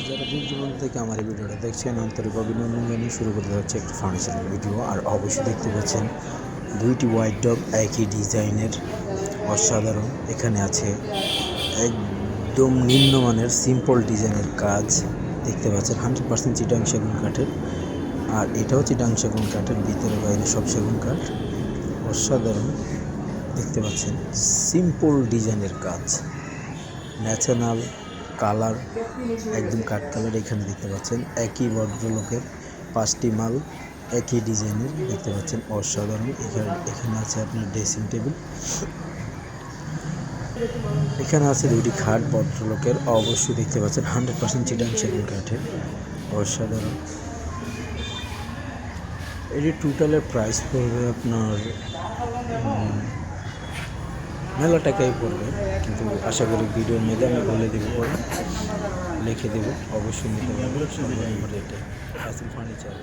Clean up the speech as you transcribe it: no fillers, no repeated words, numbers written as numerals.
যারা দূর দূরান্ত থেকে আমার এই ভিডিওটা দেখছেন আন্তরিক অভিনন্দন জানিয়ে শুরু করতে হচ্ছে একটা ফার্নিচারের ভিডিও। আর অবশ্যই দেখতে পাচ্ছেন দুইটি হোয়াইট ডগ একই ডিজাইনের, অসাধারণ। এখানে আছে একদম নিম্নমানের সিম্পল ডিজাইনের কাজ দেখতে পাচ্ছেন, 100% চিটাং সেগুন কাঠের। আর এটাও চিটাং সেগুন কাঠের, ভিতরে বাইরে সব সেগুন কাঠ, অসাধারণ দেখতে পাচ্ছেন। সিম্পল ডিজাইনের কাজ, ন্যাচারাল কালার, একদম কাঠ কালার। এখানে দেখতে পাচ্ছেন একই ভদ্রলোকের 5টি মাল একই ডিজাইনের দেখতে পাচ্ছেন, অসাধারণ। এখানে আছে আপনার ড্রেসিং টেবিল, এখানে আছে দুইটি খাট ভদ্রলোকের, অবশ্যই দেখতে পাচ্ছেন 100% চিটাং সেগুন কাঠের, অসাধারণ। এটি টোটালের প্রাইস পড়বে আপনার মেলা টাকাই পড়বে, কিন্তু আশা করি ভিডিওর মধ্যে আমি বলে দেবো, পরে লিখে দেবো, অবশ্যই নিতে পারবেন সর্বনিম্ন রেটে। আসল ফার্নিচার।